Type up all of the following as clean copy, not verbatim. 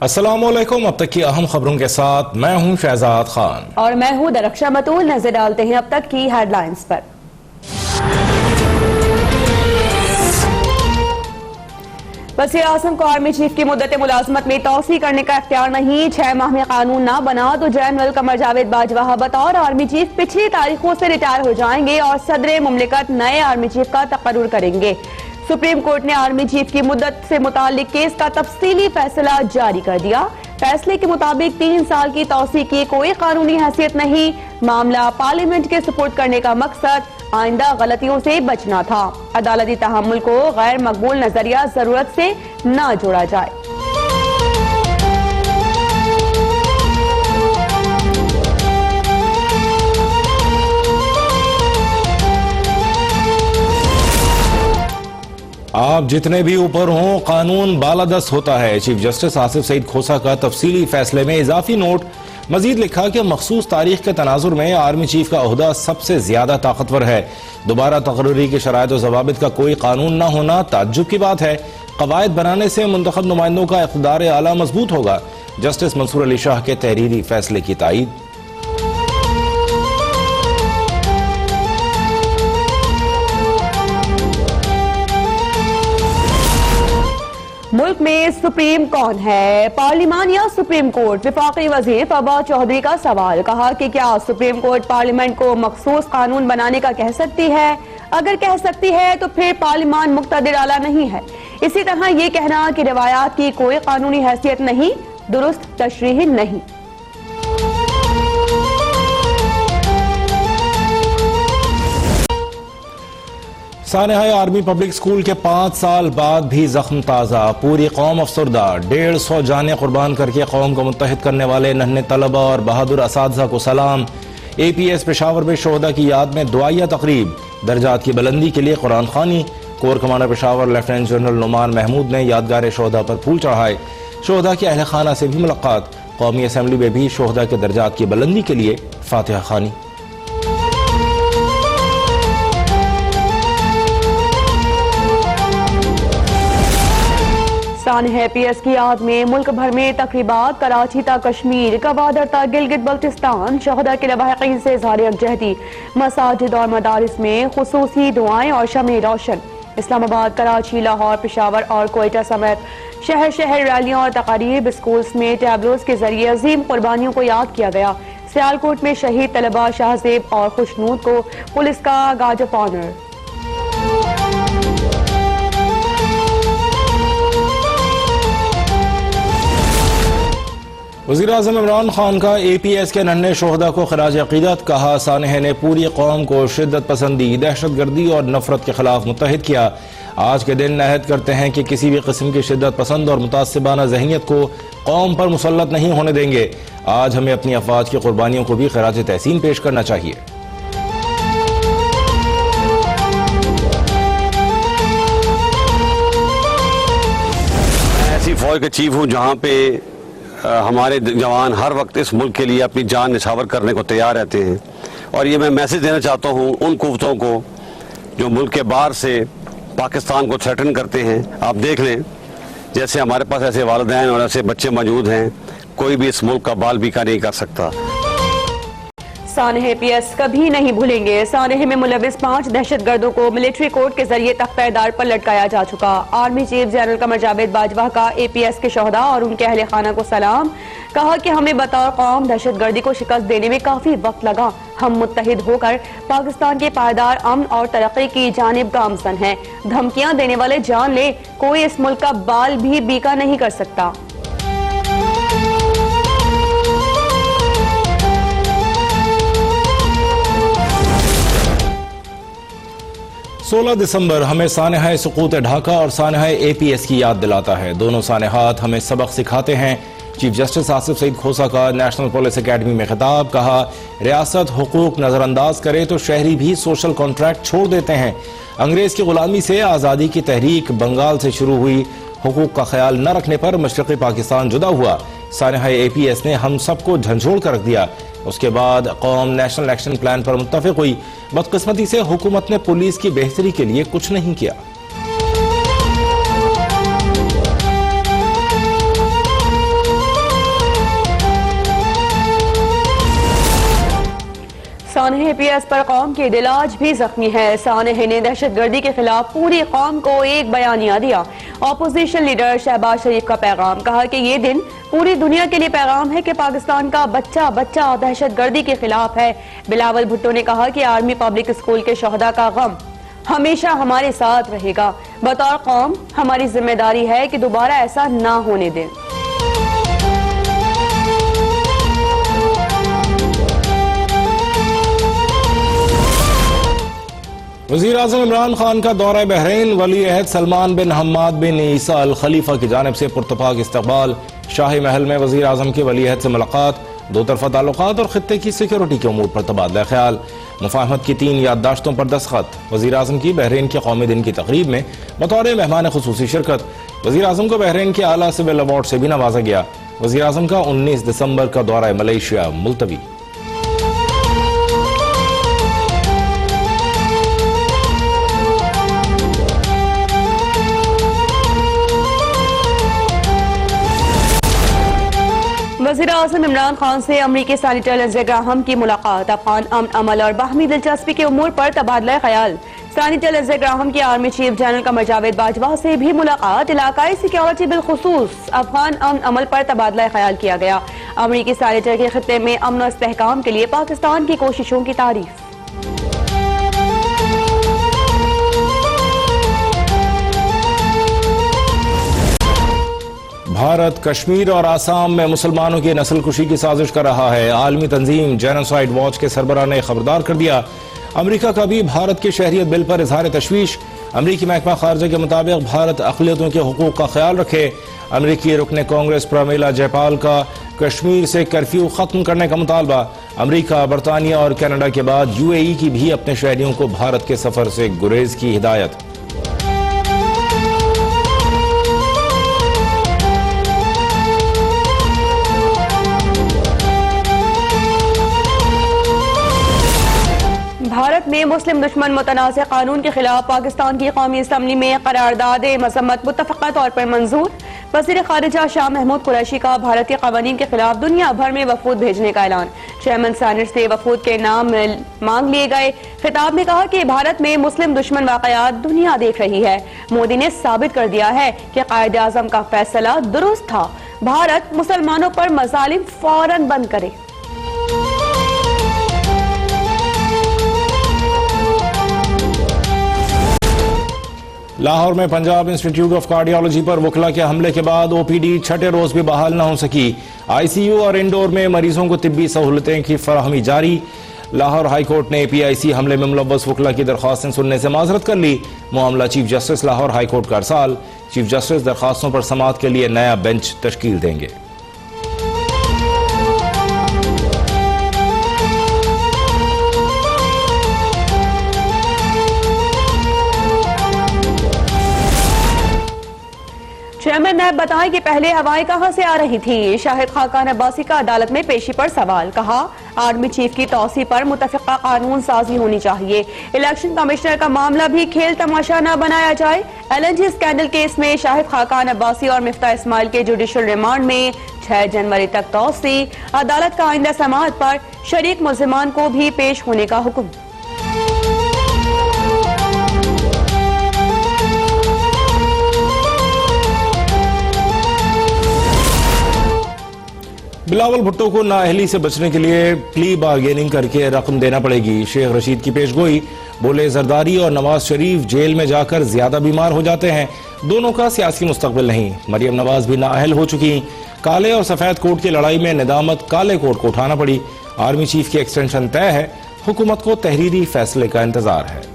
अस्सलामुअलैकुम। अब तक की अहम खबरों के साथ मैं हूं शहजाद खान और मैं हूं दरक्षा मतूल। नजर डालते हैं अब तक की हेडलाइंस पर। वज़ीर आज़म को आर्मी चीफ की मुद्दत मुलाजमत में तौसी करने का इख्तियार नहीं। 6 माह में कानून ना बना तो जनरल कमर जावेद बाजवा बतौर आर्मी चीफ पिछली तारीखों से रिटायर हो जाएंगे और सदर मुमलिकत नए आर्मी चीफ का तकर्रुर करेंगे। सुप्रीम कोर्ट ने आर्मी चीफ की मुद्दत से मुताल्लिक केस का तफसीली फैसला जारी कर दिया। फैसले के मुताबिक 3 साल की तौसी की कोई कानूनी हैसियत नहीं। मामला पार्लियामेंट के सुपुर्द करने का मकसद आइंदा गलतियों से बचना था। अदालती तहम्मुल को गैर मकबूल नजरिया जरूरत से न जोड़ा जाए। आप जितने भी ऊपर हों, कानून बालादस्त होता है। चीफ जस्टिस आसिफ सईद खोसा का तफसीली फैसले में इजाफी नोट। मजीद लिखा कि मखसूस तारीख के तनाजुर में आर्मी चीफ का ओहदा सबसे ज्यादा ताकतवर है। दोबारा तकर्री की शराइत और जवाबित का कोई कानून न होना ताज्जुब की बात है। कवायद बनाने से मुंतखब नुमाइंदों का इक़्तिदार आला मजबूत होगा। जस्टिस मंसूर अली शाह के तहरीरी फैसले की तायीद। मुल्क में सुप्रीम कौन है, पार्लियामान या सुप्रीम कोर्ट? वफाकी वजीर फवाद चौधरी का सवाल। कहा कि क्या सुप्रीम कोर्ट पार्लियामेंट को मखसूस कानून बनाने का कह सकती है? अगर कह सकती है तो फिर पार्लियामान मुक्तदिर आला नहीं है। इसी तरह ये कहना कि रिवायात की कोई कानूनी हैसियत नहीं, दुरुस्त तशरीह नहीं। सानेहाय आर्मी पब्लिक स्कूल के 5 साल बाद भी जख्म ताज़ा। पूरी कौम अफसरदा। 150 जानें कुर्बान करके कौम को मुत्तहिद करने वाले नन्हे तलबा और बहादुर असातिज़ा को सलाम। APS पेशावर में शोहदा की याद में दुआया तकरीब। दर्जात की बुलंदी के लिए कुरान खानी। Core commander Peshawar lieutenant general Numan Mahmood ने यादगार शोहदा पर फूल चढ़ाए। शोहदा के अहल खाना से भी मुलाकात। कौमी असम्बली में भी शोहदा के दर्जात की बुलंदी के लिए फातिहा खानी। सानेह APS की याद में मुल्क भर में तकरीबात। कराची ता कश्मीर, गवादर ता गिलगित बल्तिस्तान। शहदा के लवाहिकीन से इज़हार यकजहती। मसाजिद और मदारिस में खुसूसी दुआएं और शम्ए रोशन। इस्लामाबाद, कराची, लाहौर, पेशावर और कोयटा समेत शहर शहर रैलियां और तकारीब। स्कूल्स में टैबलोज के जरिए अजीम कुर्बानियों को याद किया गया। सियालकोट में शहीद तलबा शाहजेब और खुशनूद को पुलिस का गार्ड ऑफ ऑनर। वज़ीर आज़म इमरान खान का APS के नन्हे शोहदा को खराज अक़ीदत। कहा सानेह ने पूरी कौम को शिद्दत पसंदी, दहशत गर्दी और नफरत के खिलाफ मुत्तहिद किया। आज के दिन अहद करते हैं कि किसी भी किस्म की शिद्दत पसंद और मुतासिबाना जहनीत को कौम पर मुसल्लत नहीं होने देंगे। आज हमें अपनी अफवाज की कुर्बानियों को भी खराज तहसीन पेश करना चाहिए। ऐसी फौज के चीफ हूँ जहाँ पे हमारे जवान हर वक्त इस मुल्क के लिए अपनी जान निछावर करने को तैयार रहते हैं। और ये मैं मैसेज देना चाहता हूँ उन कुव्वतों को जो मुल्क के बाहर से पाकिस्तान को थ्रेटन करते हैं। आप देख लें, जैसे हमारे पास ऐसे वालिदैन और ऐसे बच्चे मौजूद हैं, कोई भी इस मुल्क का बाल बीका नहीं कर सकता। सानेह APS कभी नहीं भूलेंगे। सानेह में मुलविस 5 दहशतगर्दों को मिलिट्री कोर्ट के जरिए तख्ता-ए-दार पर लटकाया जा चुका। Army chief general Qamar Javed Bajwa का APS के शोहदा और उनके अहले खाना को सलाम। कहा कि हमें बतौर कौम दहशतगर्दी को शिकस्त देने में काफी वक्त लगा। हम मुत्तहिद होकर पाकिस्तान के पायदार अमन और तरक्की की जानिब गामजन हैं। धमकियां देने वाले जान ले, कोई इस मुल्क का बाल भी बीका नहीं कर सकता। 16 दिसंबर हमें सानेहाय सुकूत ढाका और सानेहाय APS की याद दिलाता है। दोनों सानेहात हमें सबक सिखाते हैं। चीफ जस्टिस आसिफ सईद खोसा का नेशनल पुलिस एकेडमी में खिताब। कहा, रियासत हुकूक नजरअंदाज करे तो शहरी भी सोशल कॉन्ट्रैक्ट छोड़ देते हैं। अंग्रेज की गुलामी से आज़ादी की तहरीक बंगाल से शुरू हुई। हुकूक का ख्याल न रखने पर मशरक़ी पाकिस्तान जुदा हुआ। सानेहाय APS ने हम सबको झंझोड़ कर रख दिया। उसके बाद कौम नेशनल एक्शन प्लान पर मुत्तफिक हुई। बदकिस्मती से हुकूमत ने पुलिस की बेहतरी के लिए कुछ नहीं किया। सानह APS पर कौम के दिल आज भी जख्मी है। सानह ने दहशतगर्दी के खिलाफ पूरी कौम को एक बयानिया दिया। ऑपोजिशन लीडर शहबाज शरीफ का पैगाम, कहा कि ये दिन पूरी दुनिया के लिए पैगाम है कि पाकिस्तान का बच्चा बच्चा दहशतगर्दी के खिलाफ है। बिलावल भुट्टो ने कहा कि आर्मी पब्लिक स्कूल के शहदा का गम हमेशा हमारे साथ रहेगा। बतौर कौम हमारी जिम्मेदारी है कि दोबारा ऐसा ना होने दें। वज़ीर आज़म इमरान खान का दौरा बहरीन, वली अहद सलमान बिन हम्माद बिन ईसा अल खलीफा की जानिब से पुरतपाक इस्तकबाल। शाही महल में वज़ीर आज़म के वली अहद से मुलाकात, दो तरफा ताल्लुकात और खित्ते की सिक्योरिटी के उमूर पर तबादला ख्याल। मुफाहमत की 3 याददाश्तों पर दस्तखत। वज़ीर आज़म की बहरीन के कौमी दिन की तकरीब में बतौर मेहमान खुसूसी शिरकत। वज़ीर आज़म को बहरीन के आला सिविल अवार्ड से भी नवाजा गया। वज़ीर आज़म का 19 दिसंबर का दौरा मलेशिया मुलतवी। वज़ीर आज़म इमरान खान से अमरीकी सेनेटर लिंडसे ग्राहम की मुलाकात। अफगान अमन अमल और बाहमी दिलचस्पी के उमूर पर तबादला ख्याल। सेनेटर लिंडसे ग्राहम की army chief general Qamar Javed Bajwa से भी मुलाकात। इलाकाई सिक्योरिटी बिलखुसूस अफगान अमन अमल पर तबादला ख्याल किया गया। अमरीकी सेनेटर के खित्ते में अमन और इस्तेहकाम के लिए पाकिस्तान की कोशिशों की तारीफ। भारत कश्मीर और आसाम में मुसलमानों की नस्लकुशी की साजिश कर रहा है। आलमी तंजीम जेनोसाइड वॉच के सरबराह ने खबरदार कर दिया। अमरीका का भी भारत के शहरियत बिल पर इजहार तशवीश। अमरीकी महकमा खारजा के मुताबिक भारत अक़लियतों के हुकूक का ख्याल रखे। अमरीकी रुकने कांग्रेस प्रमीला जयपाल का कश्मीर से कर्फ्यू खत्म करने का मुतालबा। अमरीका, बरतानिया और कनाडा के बाद UAE की भी अपने शहरियों को भारत के सफर से गुरेज की हिदायत। भारत में मुस्लिम दुश्मन मुतनाज़ कानून के खिलाफ पाकिस्तान की कौमी असम्बली में करारदाद मज़म्मत मुत्तफ़क़ा तौर पर मंजूर। वज़ीर ख़ारिजा शाह महमूद कुरैशी का भारत के क़वानीन के खिलाफ दुनिया भर में वफूद भेजने का ऐलान। चेयरमैन सेनेट से वफूद के नाम मांग लिए गए। खिताब में कहा कि भारत में मुस्लिम दुश्मन वाक़यात दुनिया देख रही है। मोदी ने साबित कर दिया है कि कायदे आज़म का फैसला दुरुस्त था। भारत मुसलमानों पर मज़ालिम फौरन बंद करे। लाहौर में पंजाब इंस्टीट्यूट ऑफ कार्डियोलॉजी पर वकला के हमले के बाद OPD छठे रोज भी बहाल न हो सकी। ICU और इंडोर में मरीजों को तिब्बी सहूलतें की फराहमी जारी। लाहौर हाई कोर्ट ने PIC हमले में मुलव्वस वकला की दरख्वास्तें सुनने से माजरत कर ली। मामला chief justice Lahore high court का अरसाल। चीफ जस्टिस दरख्वास्तों पर समाअत के लिए नया बेंच तश्कील देंगे। चेयरमैन नैब बताएं कि पहले हवाएं कहां से आ रही थी। शाहिद खाकान अब्बासी का अदालत में पेशी पर सवाल, कहा आर्मी चीफ की तौसी पर मुतफ़िक़ा कानून साजी होनी चाहिए। इलेक्शन कमिश्नर का मामला भी खेल तमाशा न बनाया जाए। LNG स्कैंडल केस में शाहिद खाकान अब्बासी और मिफ्ता इस्माइल के जुडिशल रिमांड में 6 जनवरी तक तौसी। अदालत का आइंदा समाअत पर शरीक मुल्ज़िमान को भी पेश होने का हुक्म। बिलावल भुट्टो को नाअहली से बचने के लिए प्ली बार्गेनिंग करके रकम देना पड़ेगी। शेख रशीद की पेशगोई, बोले जरदारी और नवाज शरीफ जेल में जाकर ज्यादा बीमार हो जाते हैं। दोनों का सियासी मुस्तकबिल नहीं। मरियम नवाज भी नाअहल हो चुकी। काले और सफेद कोट की लड़ाई में निदामत काले कोट को उठाना पड़ी। आर्मी चीफ की एक्सटेंशन तय है। हुकूमत को तहरीरी फैसले का इंतजार है।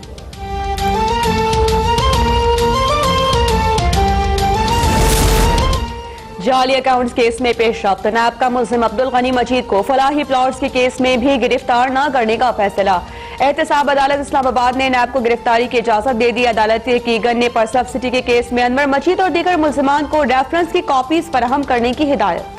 जाली अकाउंट्स केस में पेशरफ्त। नैब का मुल्जिम अब्दुल गनी मजीद को फलाही प्लॉट्स के केस में भी गिरफ्तार न करने का फैसला। एहतसाब अदालत इस्लामाबाद ने नैब को गिरफ्तारी की इजाजत दे दी। अदालत की गन्ने पर सब्सिडी के केस में अनवर मजीद और दीगर मुल्जिमान को रेफरेंस की कॉपीज फराहम करने की हिदायत।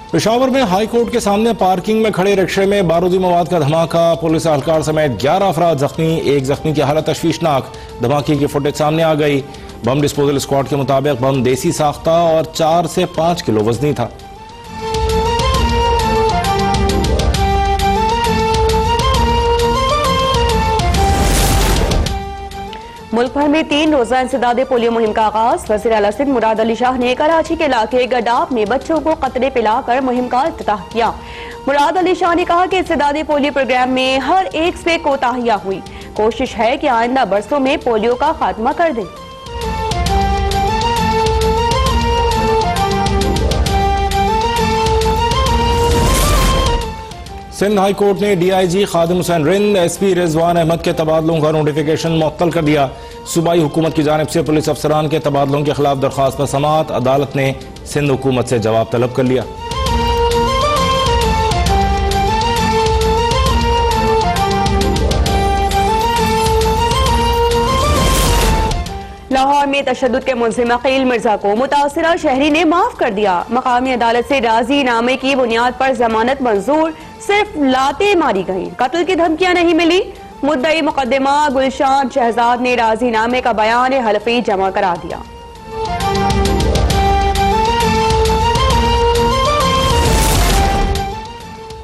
पेशावर में हाई कोर्ट के सामने पार्किंग में खड़े रिक्शे में बारूदी मवाद का धमाका, पुलिस एहलकार समेत 11 अफराद जख्मी, एक जख्मी की हालत तशवीशनाक। धमाके की फुटेज सामने आ गई। बम डिस्पोजल स्क्वाड के मुताबिक बम देसी साख्ता और 4 से 5 किलो वजनी था। मुल्क भर में 3 रोजा इंसदादे पोलियो मुहिम का आगाज। वज़ीर आला सिंध मुराद अली शाह ने कराची के इलाके गडाब में बच्चों को कतरे पिलाकर मुहिम का इफ्तिताह किया। मुराद अली शाह ने कहा कि इंसदादे पोलियो प्रोग्राम में हर एक से कोताहियां हुई। कोशिश है कि आइंदा बरसों में पोलियो का खात्मा कर दें। सिंध हाई कोर्ट ने डीआईजी खादिम हुसैन रिंद, एसपी रिजवान अहमद के तबादलों का नोटिफिकेशन मुअत्तल कर दिया। सूबाई हुकूमत की जानिब से पुलिस अफसरान के तबादलों के खिलाफ दरख्वास्त पर समाअत, अदालत ने सिंध हुकूमत से जवाब तलब कर लिया। लाहौर में तशद्दुद के मुलजिम अकील मिर्जा को मुतासिरा शहरी ने माफ कर दिया। मकामी अदालत से राजीनामे की बुनियाद पर जमानत मंजूर, सिर्फ लातें मारी गईं, कत्ल की धमकियां नहीं मिली। मुद्दई मुकदमा गुलशान शहजाद ने राजीनामे का बयान हलफी जमा करा दिया।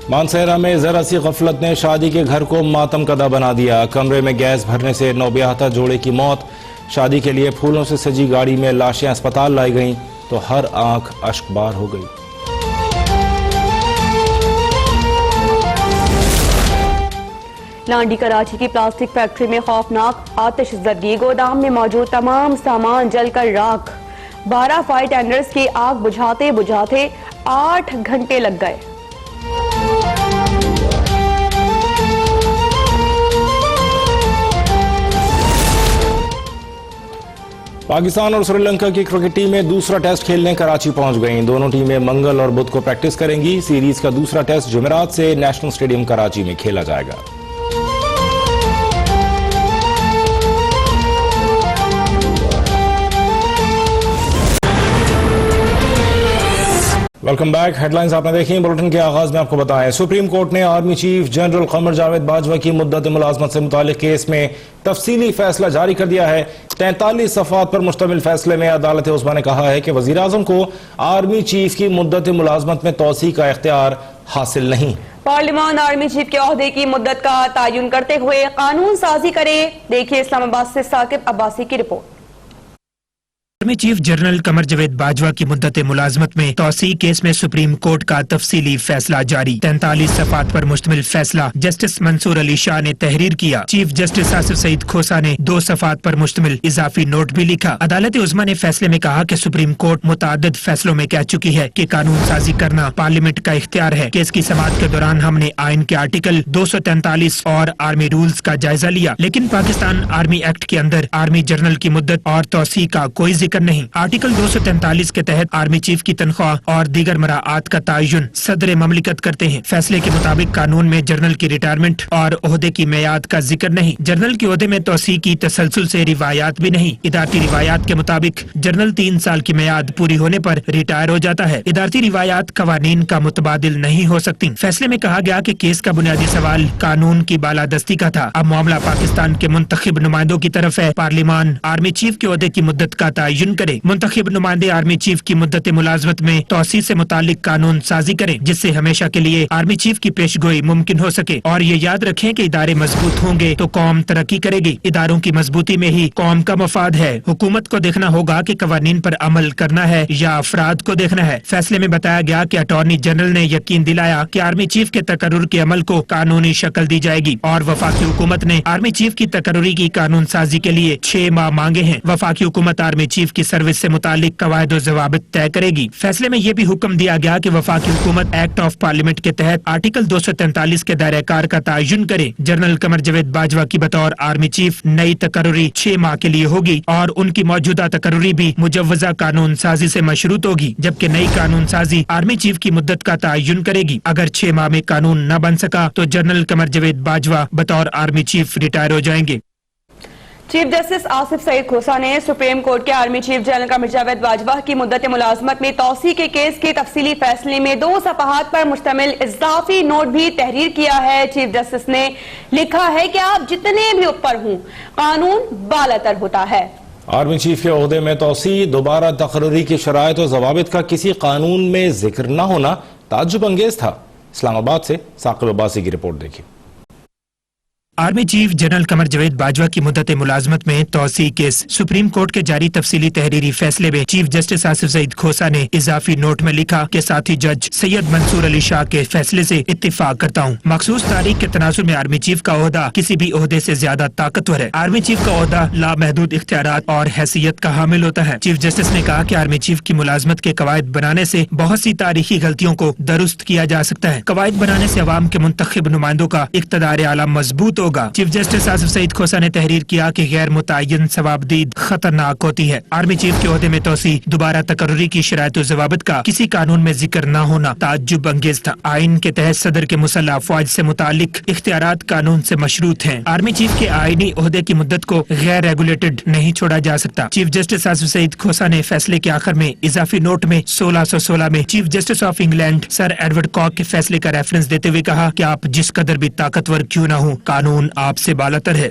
मानसहरा में जरा सी गफलत ने शादी के घर को मातम कदा बना दिया। कमरे में गैस भरने से नौब्याहता जोड़े की मौत। शादी के लिए फूलों से सजी गाड़ी में लाशें अस्पताल लाई गईं तो हर आंख अश्कबार हो गई। लांडी कराची की प्लास्टिक फैक्ट्री में खौफनाक आतिशज़दगी, गोदाम में मौजूद तमाम सामान जलकर राख। 12 फायर टेंडर्स की आग बुझाते बुझाते 8 घंटे लग गए। पाकिस्तान और श्रीलंका की क्रिकेट टीमें दूसरा टेस्ट खेलने कराची पहुंच गईं। दोनों टीमें मंगल और बुध को प्रैक्टिस करेंगी। सीरीज का दूसरा टेस्ट जुमेरात से नेशनल स्टेडियम कराची में खेला जाएगा। Welcome back. हेडलाइंस आपने देखी। बुलेटिन के आगाज में आपको बताएं, सुप्रीम कोर्ट ने army chief general Qamar Javed Bajwa की मुद्दत मुलाजमत से मुतालिक केस में तफसीली फैसला जारी कर दिया है। 43 सफ़ात पर मुश्तमिल फैसले में अदालत उस्मा ने कहा है कि वज़ीर आज़म को आर्मी चीफ की मुद्दत मुलाजमत में तौसी का इख्तियार हासिल नहीं। पार्लियामान आर्मी चीफ के ओहदे की मुद्दत का तयन करते हुए कानून साजी करे। देखिए इस्लामाबाद से साकिब अब्बासी की report. Army chief general Qamar Javed Bajwa की मुद्दत मुलाजमत में तौसी केस में सुप्रीम कोर्ट का तफसीली फैसला जारी। 43 सफ़ात पर मुश्तमिल फैसला जस्टिस मंसूर अली शाह ने तहरीर किया। चीफ जस्टिस आसिफ सईद खोसा ने 2 सफ़ात पर मुश्तमिल इजाफी नोट भी लिखा। अदालत उज़्मा ने फैसले में कहा कि सुप्रीम कोर्ट मुताद्दिद फैसलों में कह चुकी है कि कानून साजी करना पार्लियामेंट का इख्तियार है। केस की समाअत के दौरान हमने आइन के आर्टिकल 243 और आर्मी रूल्स का जायजा लिया, लेकिन पाकिस्तान आर्मी एक्ट के अंदर आर्मी जनरल की मुद्दत और तौसी का कोई जिक्र नहीं। आर्टिकल 243 के तहत आर्मी चीफ की तनख्वाह और दीगर मराआत का तयन सदर ममलिकत करते हैं। फैसले के मुताबिक कानून में जनरल की रिटायरमेंट और ओहदे की मियाद का जिक्र नहीं। जनरल के ओहदे में तौसी की तसलसल से रिवायात भी नहीं। इदारती रिवायात के मुताबिक जनरल 3 साल की मियाद पूरी होने पर रिटायर हो जाता है। इदारती रिवायात कवानीन का मुतबादिल नहीं हो सकती। फैसले में कहा गया कि केस का बुनियादी सवाल कानून की बालादस्ती का था। अब मामला पाकिस्तान के मुंतखब नुमाइंदों की तरफ है। पार्लियामान आर्मी चीफ के ओहदे की मुद्दत का तयन करे। मुंतखब नुमाइंदे आर्मी चीफ की मुद्दत मुलाजमत में तौसी से मुतालिक कानून साजी करें, जिससे हमेशा के लिए आर्मी चीफ की पेशगोई मुमकिन हो सके। और ये याद रखें कि इदारे मजबूत होंगे तो कौम तरक्की करेगी। इदारों की मजबूती में ही कौम का मफाद है। हुकूमत को देखना होगा कि कवानीन पर अमल करना है या अफराद को देखना है। फैसले में बताया गया कि अटॉर्नी जनरल ने यकीन दिलाया कि आर्मी चीफ के तकर्रुर के अमल को कानूनी शक्ल दी जाएगी और वफाकी हुकूमत ने आर्मी चीफ की तकर्रुरी की कानून साजी के लिए 6 माह मांगे हैं। वफाकी हुकूमत आर्मी चीफ की सर्विस से मुतालिक कवायद और जवाबित तय करेगी। फैसले में यह भी हुक्म दिया गया कि वफाकी हुकूमत एक्ट ऑफ पार्लियामेंट के तहत आर्टिकल 243 के दायरे कार का तयन करे। जनरल कमर जावेद बाजवा की बतौर आर्मी चीफ नई तकर्रुरी 6 माह के लिए होगी और उनकी मौजूदा तकर्रुरी भी मुजव्वजा कानून साजी से मशरूत होगी, जबकि नई कानून साजी आर्मी चीफ की मुद्दत का तयन करेगी। अगर 6 माह में कानून न बन सका तो जनरल कमर जावेद बाजवा बतौर आर्मी चीफ रिटायर हो जाएंगे। चीफ जस्टिस आसिफ सईद खोसा ने सुप्रीम कोर्ट के army chief general Qamar Javed Bajwa की मुद्दत मुलाजमत में तौसी के केस के तफसीली फैसले में 2 सफहात पर मुश्तमिल इजाफी नोट भी तहरीर किया है। चीफ जस्टिस ने लिखा है कि आप जितने भी ऊपर हों, कानून बालातर होता है। आर्मी चीफ के ओहदे में तौसी, दोबारा तकर्री की शराइत और जवाबित का किसी कानून में जिक्र न होना ताज्जुब अंगेज था। इस्लामाबाद से साकिब अब्बासी की रिपोर्ट देखिए। Army chief general Qamar Javed Bajwa की मुद्दत मुलाजमत में तौसी केस सुप्रीम कोर्ट के जारी तफसीली तहरीरी फैसले में चीफ जस्टिस आसिफ सईद खोसा ने इजाफी नोट में लिखा कि साथी जज सैयद मंसूर अली शाह के फैसले से इत्तेफाक करता हूँ। मखसूस तारीख के तनासुर में आर्मी चीफ का ओहदा किसी भी ओहदे से ज्यादा ताकतवर है। आर्मी चीफ का ओहदा लामहदूद इख्तियारात और हैसियत का हामिल होता है। चीफ जस्टिस ने कहा कि आर्मी चीफ की मुलाजमत के कवायद बनाने से बहुत सी तारीखी गलतियों को दुरुस्त किया जा सकता है। कवायद बनाने से अवाम के मुंतखब नुमाइंदों का इख्तिदार आला मजबूत होगा। चीफ जस्टिस आसिफ सईद खोसा ने तहरीर किया कि गैर मुतय्यन सवाबदीद खतरनाक होती है। आर्मी चीफ के ओहदे में तौसी, दोबारा तकर्री की शराइत जवाबित का किसी कानून में जिक्र न होना ताज्जुब अंगेज था। आइन के तहत सदर के मुसल्लह अफवाज से मुतालिक इख्तियारात कानून से मशरूत हैं। आर्मी चीफ के आईनी ओहदे की मुद्दत को गैर रेगुलेटेड नहीं छोड़ा जा सकता। चीफ जस्टिस आसिफ सईद खोसा ने फैसले के आखिर में इजाफी नोट में 1616 में chief justice of England sir Edward Coke के फैसले का रेफरेंस देते हुए कहा कि आप जिस कदर भी ताकतवर क्यों न हो, कानून आपसे बालातर है।